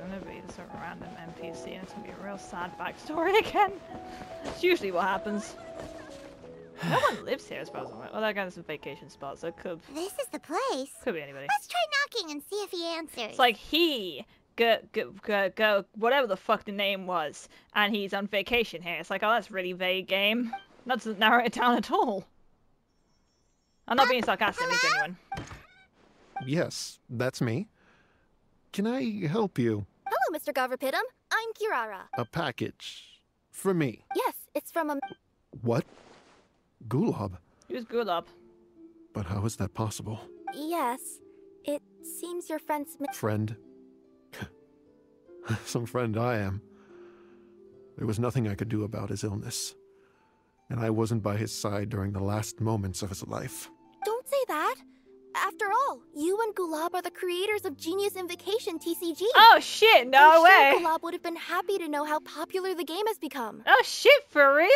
gonna be just a random NPC and it's gonna be a real sad backstory again. That's usually what happens. No one lives here, I suppose. Well, that guy's a vacation spot, so it could. This is the place. Could be anybody. Let's try knocking and see if he answers. It's like go, whatever the fuck the name was, and he's on vacation here. It's like, oh, that's really vague, game. That doesn't narrow it down at all. I'm not being sarcastic, I'm being genuine. Yes, that's me. Can I help you? Hello, Mr. Gavrapitum. I'm Kirara. A package. For me. Yes, it's from a... What? Gulab? Who's Gulab? But how is that possible? Yes, it seems your friend's... Friend? Some friend I am. There was nothing I could do about his illness. And I wasn't by his side during the last moments of his life. Don't say that. After all, you and Gulab are the creators of Genius Invocation TCG. Oh shit, no way! I'm sure Gulab would have been happy to know how popular the game has become. Oh shit, for real?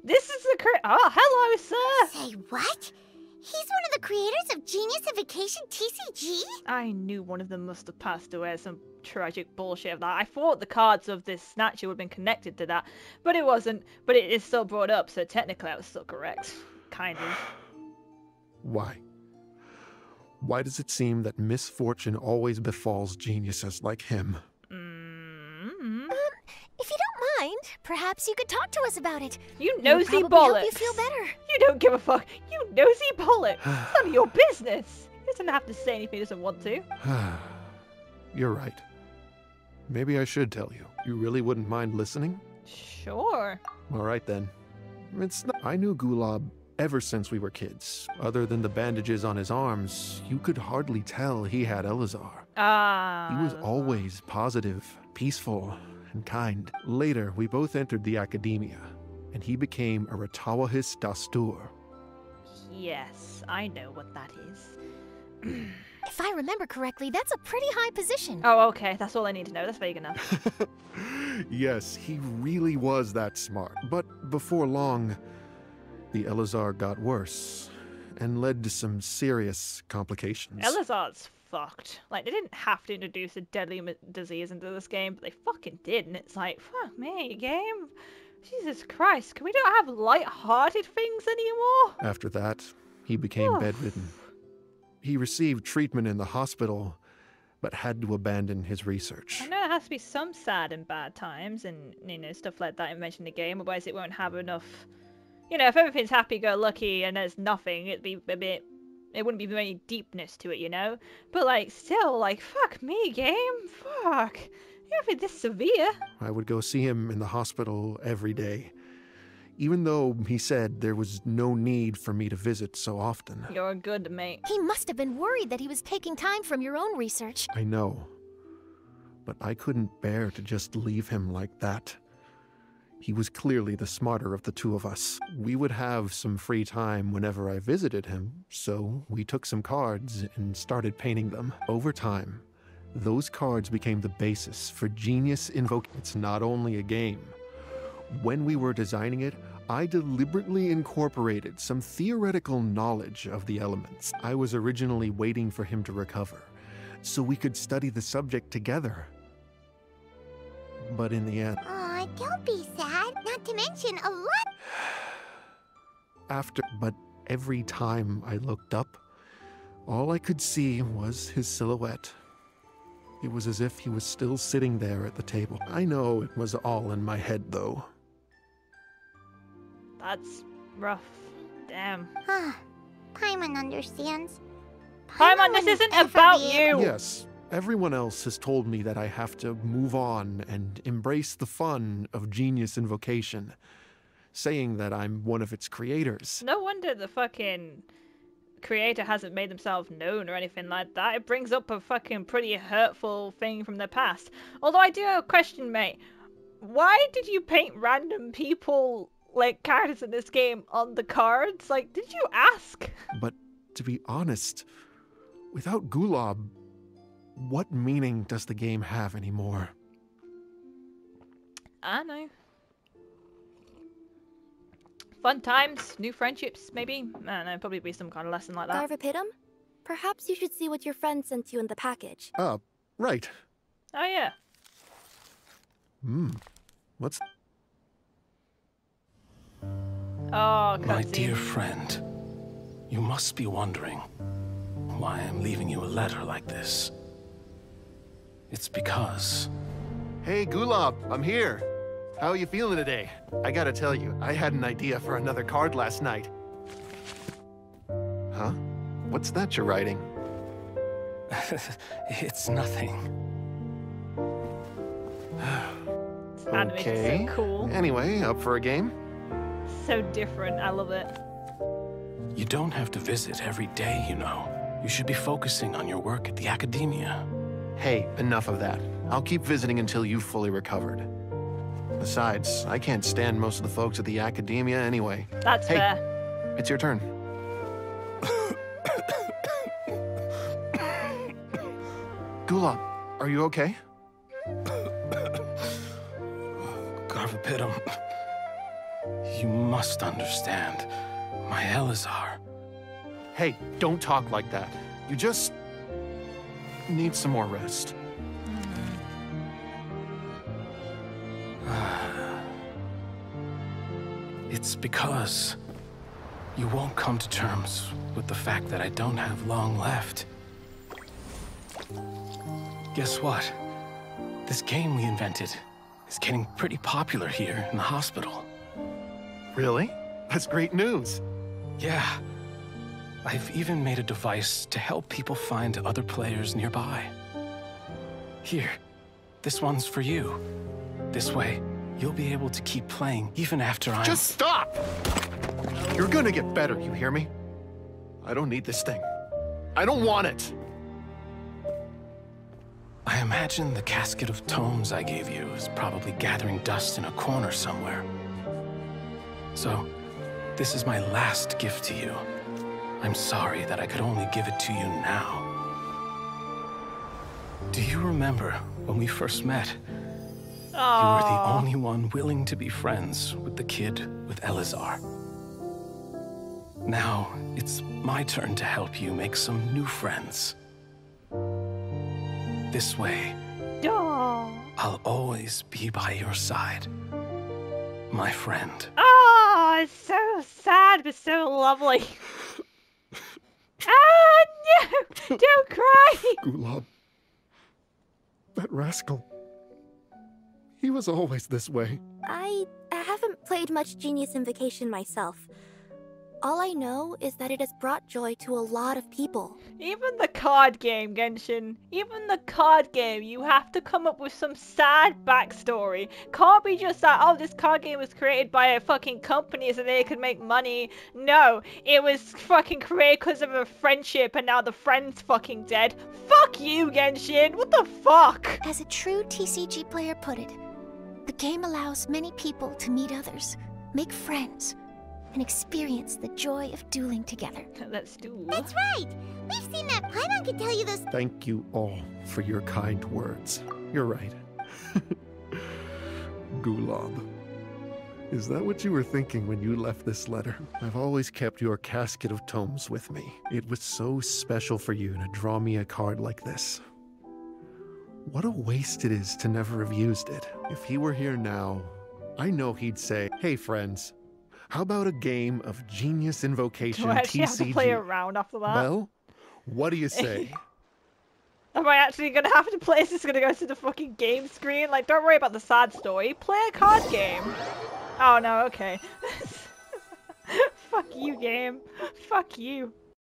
This is the oh, hello, sir! Say what? He's one of the creators of Genius Invocation TCG? I knew one of them must have passed away. Some tragic bullshit of that. I thought the cards of this statue would have been connected to that, but it wasn't. But it is still brought up, so technically I was still correct. Kind of. Why? Why does it seem that misfortune always befalls geniuses like him? If you don't mind, perhaps you could talk to us about it. You nosy It'll bollocks! help you feel better. You don't give a fuck. You nosy bollocks! It's none of your business. He doesn't have to say anything he doesn't want to. You're right. Maybe I should tell you. You really wouldn't mind listening? Sure. All right then. I knew Gulab ever since we were kids. Other than the bandages on his arms, you could hardly tell he had Elazar. He was always positive, peaceful, and kind. Later, we both entered the academia, and he became a Ratawahis Dastur. Yes, I know what that is. If I remember correctly, that's a pretty high position. Oh, okay. That's all I need to know. That's vague enough. Yes, he really was that smart. But before long, the Elazar got worse and led to some serious complications. Elazar's fucked. Like, they didn't have to introduce a deadly disease into this game, but they fucking did, and it's like, fuck me, game. Jesus Christ, can we not have light-hearted things anymore? After that, he became bedridden. He received treatment in the hospital, but had to abandon his research. I know there has to be some sad and bad times, and, you know, stuff like that mentioned in the game, otherwise it won't have enough... You know, if everything's happy-go-lucky and there's nothing, it'd be a bit... It wouldn't be any deepness to it, you know? But, like, still, like, fuck me, game. Fuck. You don't think this severe. I would go see him in the hospital every day, even though he said there was no need for me to visit so often. You're a good mate. He must have been worried that he was taking time from your own research. I know, but I couldn't bear to just leave him like that. He was clearly the smarter of the two of us. We would have some free time whenever I visited him, so we took some cards and started painting them. Over time, those cards became the basis for Genius Invocation. It's not only a game. When we were designing it, I deliberately incorporated some theoretical knowledge of the elements. I was originally waiting for him to recover, so we could study the subject together. But in the end... Aw, don't be sad. Not to mention a lot... But every time I looked up, all I could see was his silhouette. It was as if he was still sitting there at the table. I know it was all in my head, though. That's rough. Damn. Paimon understands. Paimon, this isn't about you! Yes, everyone else has told me that I have to move on and embrace the fun of Genius Invocation, saying that I'm one of its creators. No wonder the fucking creator hasn't made themselves known or anything like that. It brings up a fucking pretty hurtful thing from the past. Although I do have a question, mate. Why did you paint random people, like, characters in this game on the cards? Like, did you ask? But to be honest, without Gulab, what meaning does the game have anymore? I know. Fun times, new friendships, maybe? I don't know, probably be some kind of lesson like that. Garvapitum, perhaps you should see what your friend sent you in the package. Right. Oh, yeah. What's... Oh, My cutscene. dear friend, you must be wondering why I'm leaving you a letter like this. It's because... Hey, Gulab, I'm here. How are you feeling today? I gotta tell you, I had an idea for another card last night. Huh? What's that you're writing? It's nothing. Animation's Okay. so cool. Anyway, up for a game? So different. I love it. You don't have to visit every day, you know. You should be focusing on your work at the academia. Hey, enough of that. I'll keep visiting until you've fully recovered. Besides, I can't stand most of the folks at the academia anyway. That's Hey. fair. It's your turn. Gulab, are you okay? Garvapitum, you must understand. My Elazar. Hey, don't talk like that. You just need some more rest. It's because you won't come to terms with the fact that I don't have long left. Guess what? This game we invented is getting pretty popular here in the hospital. Really? That's great news. Yeah. I've even made a device to help people find other players nearby. Here, this one's for you. This way, you'll be able to keep playing even after I'm... Just stop! You're gonna get better, you hear me? I don't need this thing. I don't want it! I imagine the casket of tomes I gave you is probably gathering dust in a corner somewhere. So, this is my last gift to you. I'm sorry that I could only give it to you now. Do you remember when we first met? You were the Aww. only one willing to be friends with the kid with Elazar. Now, it's my turn to help you make some new friends. This way, Aww. I'll always be by your side. My friend. Oh, it's so sad but so lovely. Ah, no! Don't cry! Gulab. That rascal. He was always this way. I haven't played much Genius Invocation myself. All I know is that it has brought joy to a lot of people. Even the card game, Genshin. Even the card game, you have to come up with some sad backstory. Can't be just that, oh, this card game was created by a fucking company so they could make money. No, it was fucking created because of a friendship and now the friend's fucking dead. Fuck you, Genshin. What the fuck? As a true TCG player put it, the game allows many people to meet others, make friends, and experience the joy of dueling together. Let's do. That's right! We've seen that Paimon can tell you those... Thank you all for your kind words. You're right. Gulab. Is that what you were thinking when you left this letter? I've always kept your casket of tomes with me. It was so special for you to draw me a card like this. What a waste it is to never have used it. If he were here now, I know he'd say, hey friends, how about a game of Genius Invocation Do I actually have to play TCG? around after that? Well, what do you say? Am I actually gonna have to play? Is this gonna go to the fucking game screen? Like, don't worry about the sad story. Play a card game. Oh no, okay. Fuck you, game. Fuck you.